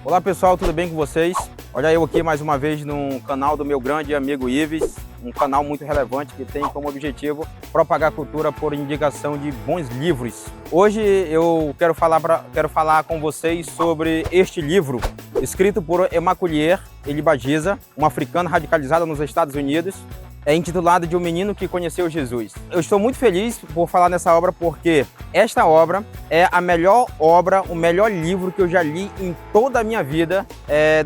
Olá pessoal, tudo bem com vocês? Olha eu aqui mais uma vez no canal do meu grande amigo Ives, um canal muito relevante que tem como objetivo propagar a cultura por indicação de bons livros. Hoje eu quero falar com vocês sobre este livro, escrito por Emaculher Elibagiza, uma africana radicalizada nos Estados Unidos. É intitulado de Um Menino que Conheceu Jesus. Eu estou muito feliz por falar nessa obra porque esta obra é a melhor obra, o melhor livro que eu já li em toda a minha vida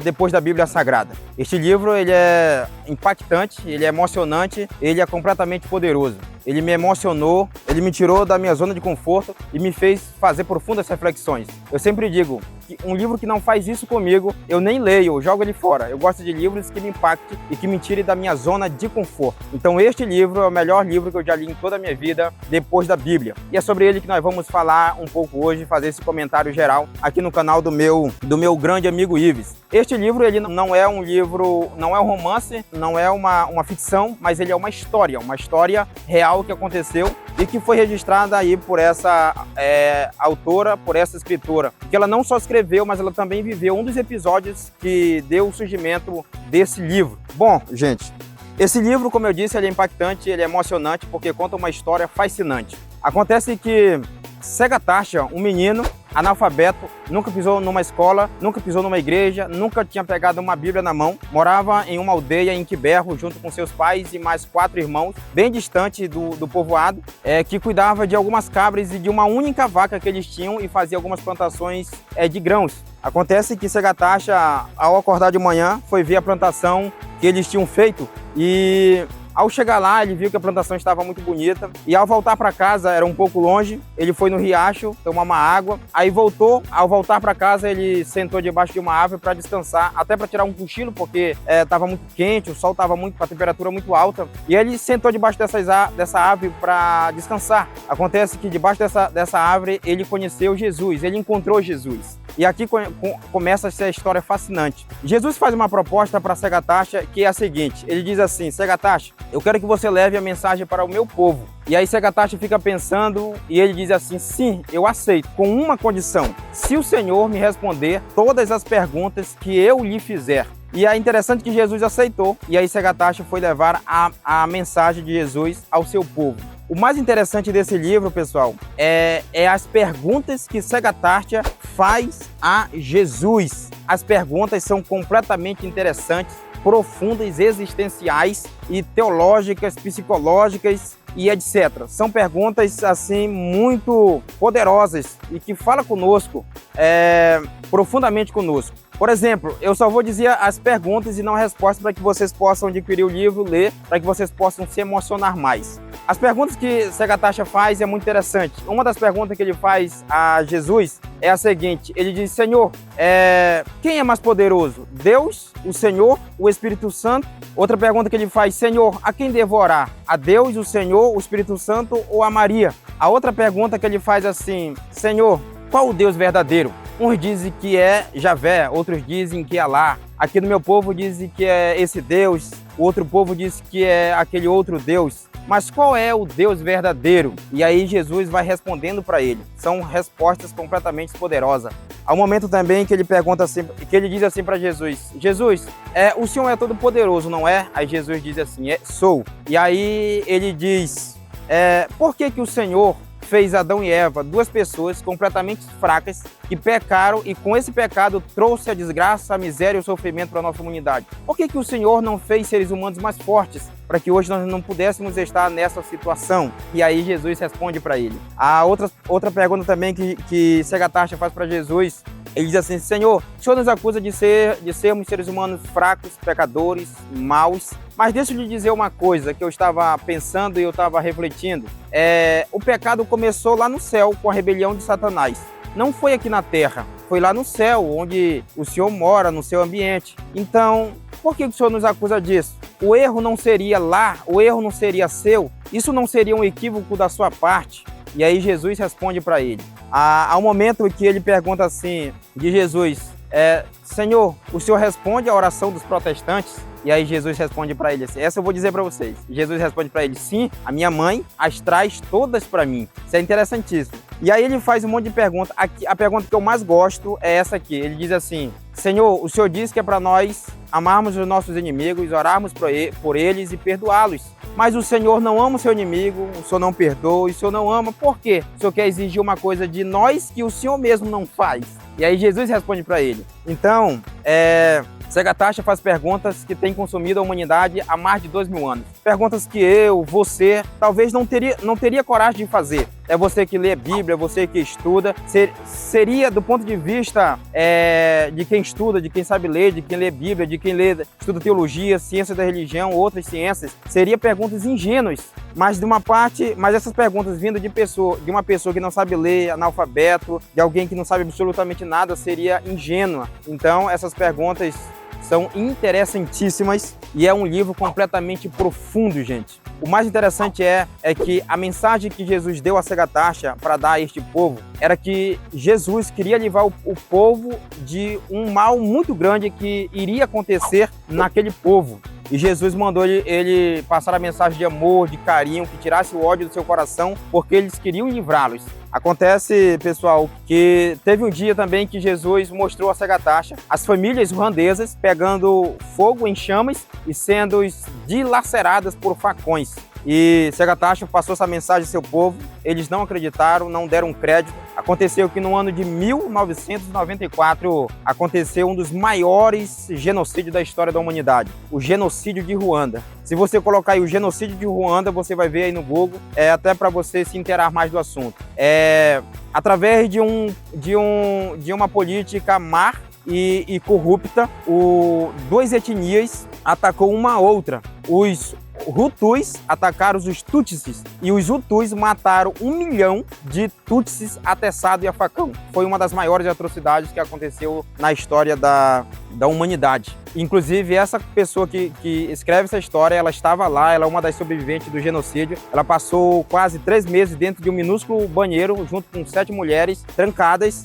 depois da Bíblia Sagrada. Este livro ele é impactante, ele é emocionante, ele é completamente poderoso. Ele me emocionou, ele me tirou da minha zona de conforto e me fez fazer profundas reflexões. Eu sempre digo que um livro que não faz isso comigo, eu nem leio, eu jogo ele fora. Eu gosto de livros que me impactem e que me tirem da minha zona de conforto. Então este livro é o melhor livro que eu já li em toda a minha vida depois da Bíblia. E é sobre ele que nós vamos falar um pouco hoje, fazer esse comentário geral aqui no canal do meu grande amigo Ives. Este livro ele não é um livro, não é um romance, não é uma ficção, mas ele é uma história real que aconteceu e que foi registrada aí por essa autora, por essa escritora, que ela não só escreveu, mas ela também viveu um dos episódios que deu o surgimento desse livro. Bom, gente, esse livro, como eu disse, ele é impactante, ele é emocionante, porque conta uma história fascinante. Acontece que Segatasha, um menino analfabeto, nunca pisou numa escola, nunca pisou numa igreja, nunca tinha pegado uma Bíblia na mão, morava em uma aldeia em Quiberro, junto com seus pais e mais 4 irmãos, bem distante do povoado, que cuidava de algumas cabras e de uma única vaca que eles tinham e fazia algumas plantações de grãos. Acontece que Segatasha, ao acordar de manhã, foi ver a plantação que eles tinham feito e ao chegar lá, ele viu que a plantação estava muito bonita e ao voltar para casa, era um pouco longe, ele foi no riacho tomar uma água, aí voltou, ao voltar para casa ele sentou debaixo de uma árvore para descansar, até para tirar um cochilo, porque estava muito quente, o sol estava muito, a temperatura muito alta, e ele sentou debaixo dessa árvore para descansar. Acontece que debaixo dessa árvore ele conheceu Jesus, ele encontrou Jesus. E aqui começa essa história fascinante. Jesus faz uma proposta para Segatasha que é a seguinte, ele diz assim: Segatasha, eu quero que você leve a mensagem para o meu povo. E aí Segatasha fica pensando e ele diz assim: sim, eu aceito, com uma condição, se o Senhor me responder todas as perguntas que eu lhe fizer. E é interessante que Jesus aceitou, e aí Segatasha foi levar a mensagem de Jesus ao seu povo. O mais interessante desse livro, pessoal, é as perguntas que Segatasha faz a Jesus. As perguntas são completamente interessantes, profundas, existenciais e teológicas, psicológicas e etc. São perguntas assim muito poderosas e que falam conosco, profundamente conosco. Por exemplo, eu só vou dizer as perguntas e não respostas para que vocês possam adquirir o livro, ler, para que vocês possam se emocionar mais. As perguntas que Segatasha faz é muito interessante. Uma das perguntas que ele faz a Jesus é a seguinte: ele diz: Senhor, quem é mais poderoso? Deus, o Senhor, o Espírito Santo? Outra pergunta que ele faz: Senhor, a quem devo orar? A Deus, o Senhor, o Espírito Santo ou a Maria? A outra pergunta que ele faz assim: Senhor, qual o Deus verdadeiro? Uns dizem que é Javé, outros dizem que é Alá. Aqui no meu povo dizem que é esse Deus, o outro povo diz que é aquele outro Deus. Mas qual é o Deus verdadeiro? E aí Jesus vai respondendo para ele. São respostas completamente poderosas. Há um momento também que ele pergunta assim, que ele diz assim para Jesus: Jesus, o Senhor é todo poderoso, não é? Aí Jesus diz assim: sou. E aí ele diz: por que o Senhor fez Adão e Eva, 2 pessoas completamente fracas, que pecaram e com esse pecado trouxe a desgraça, a miséria e o sofrimento para a nossa humanidade? Por que o Senhor não fez seres humanos mais fortes, para que hoje nós não pudéssemos estar nessa situação? E aí Jesus responde para ele. A outra pergunta também que Segatasha faz para Jesus, ele diz assim: Senhor, o Senhor nos acusa de sermos seres humanos fracos, pecadores, maus. Mas deixa eu lhe dizer uma coisa que eu estava pensando e eu estava refletindo. O pecado começou lá no céu com a rebelião de Satanás. Não foi aqui na terra, foi lá no céu, onde o Senhor mora, no seu ambiente. Então, por que o Senhor nos acusa disso? O erro não seria lá, o erro não seria seu? Isso não seria um equívoco da sua parte? E aí Jesus responde para ele. Há um momento que ele pergunta assim, de Jesus: Senhor, o Senhor responde à oração dos protestantes? E aí Jesus responde para ele assim, essa eu vou dizer para vocês. Jesus responde para ele: sim, a minha mãe as traz todas para mim. Isso é interessantíssimo. E aí ele faz um monte de perguntas. A pergunta que eu mais gosto é essa aqui. Ele diz assim: Senhor, o Senhor diz que é para nós amarmos os nossos inimigos, orarmos por eles e perdoá-los. Mas o Senhor não ama o seu inimigo, o Senhor não perdoa, o Senhor não ama. Por quê? O Senhor quer exigir uma coisa de nós que o Senhor mesmo não faz. E aí Jesus responde para ele. Então, Sagatártara faz perguntas que têm consumido a humanidade há mais de 2000 anos. Perguntas que eu, você, talvez não teria coragem de fazer. É você que lê a Bíblia, você que estuda. Seria, do ponto de vista de quem estuda, de quem sabe ler, de quem lê Bíblia, de quem estuda teologia, ciência da religião, outras ciências, seria perguntas ingênuas. Mas essas perguntas vindas de uma pessoa que não sabe ler, analfabeto, de alguém que não sabe absolutamente nada, seria ingênua. Então, essas perguntas são interessantíssimas e é um livro completamente profundo, gente. O mais interessante é que a mensagem que Jesus deu a Sagatártara para dar a este povo era que Jesus queria livrar o povo de um mal muito grande que iria acontecer naquele povo. E Jesus mandou ele passar a mensagem de amor, de carinho, que tirasse o ódio do seu coração, porque eles queriam livrá-los. Acontece, pessoal, que teve um dia também que Jesus mostrou a Sagatártara as famílias ruandesas pegando fogo em chamas e sendo dilaceradas por facões. E Sagatártara passou essa mensagem ao seu povo, eles não acreditaram, não deram crédito. Aconteceu que no ano de 1994 aconteceu um dos maiores genocídios da história da humanidade, o genocídio de Ruanda. Se você colocar aí o genocídio de Ruanda, você vai ver aí no Google, até para você se inteirar mais do assunto. Através de uma política má e corrupta, duas etnias atacou uma a outra. Os Hutus atacaram os Tutsis e os Hutus mataram 1 milhão de Tutsis atessado e a facão. Foi uma das maiores atrocidades que aconteceu na história da humanidade. Inclusive, essa pessoa que escreve essa história, ela estava lá, ela é uma das sobreviventes do genocídio. Ela passou quase 3 meses dentro de um minúsculo banheiro, junto com 7 mulheres trancadas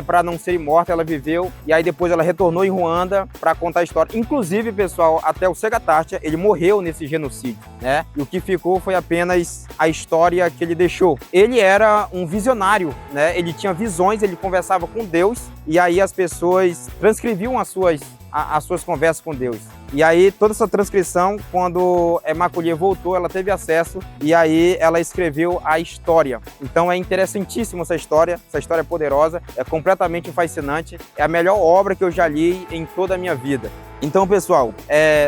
para não serem mortas. Ela viveu e aí depois ela retornou em Ruanda para contar a história. Inclusive, pessoal, até o Sagatártara, ele morreu nesse genocídio, né? E o que ficou foi apenas a história que ele deixou. Ele era um visionário, né? Ele tinha visões, ele conversava com Deus e aí as pessoas transcreviam as suas conversas com Deus. E aí toda essa transcrição, quando Macaulay voltou, ela teve acesso e aí ela escreveu a história. Então é interessantíssima essa história é poderosa, é completamente fascinante, é a melhor obra que eu já li em toda a minha vida. Então, pessoal,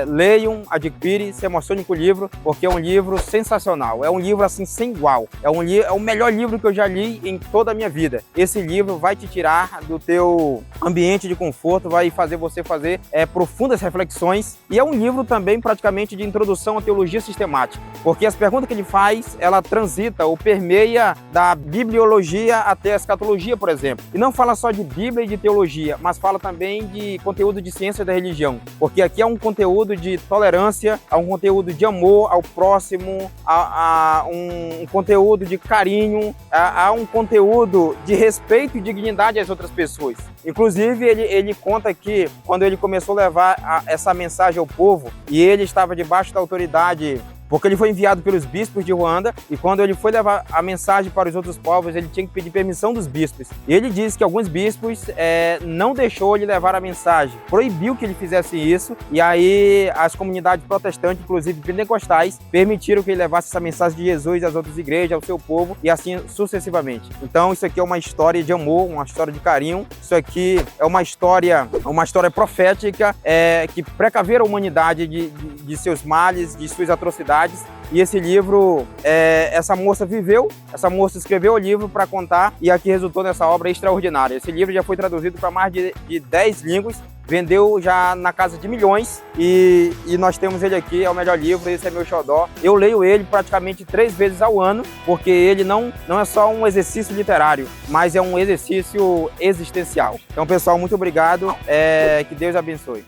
leiam, adquire, se emocione com o livro, porque é um livro sensacional, é um livro assim sem igual, é o melhor livro que eu já li em toda a minha vida. Esse livro vai te tirar do teu ambiente de conforto, vai fazer você fazer profundas reflexões, e é um livro também praticamente de introdução à teologia sistemática, porque as perguntas que ele faz, ela transita ou permeia da bibliologia até a escatologia, por exemplo. E não fala só de Bíblia e de teologia, mas fala também de conteúdo de ciência da religião. Porque aqui há um conteúdo de tolerância, há um conteúdo de amor ao próximo, há um conteúdo de carinho, há um conteúdo de respeito e dignidade às outras pessoas. Inclusive, ele conta que quando ele começou a levar essa mensagem ao povo, e ele estava debaixo da autoridade, porque ele foi enviado pelos bispos de Ruanda, e quando ele foi levar a mensagem para os outros povos, ele tinha que pedir permissão dos bispos. E ele disse que alguns bispos não deixou ele levar a mensagem, proibiu que ele fizesse isso, e aí as comunidades protestantes, inclusive pentecostais, permitiram que ele levasse essa mensagem de Jesus às outras igrejas, ao seu povo, e assim sucessivamente. Então isso aqui é uma história de amor, uma história de carinho, isso aqui é uma história profética que precaver a humanidade de seus males, de suas atrocidades. E esse livro, essa moça escreveu o livro para contar, e aqui resultou nessa obra extraordinária. Esse livro já foi traduzido para mais de 10 línguas, vendeu já na casa de milhões, e nós temos ele aqui, é o melhor livro, esse é meu xodó. Eu leio ele praticamente 3 vezes ao ano, porque ele não é só um exercício literário, mas é um exercício existencial. Então, pessoal, muito obrigado, que Deus abençoe.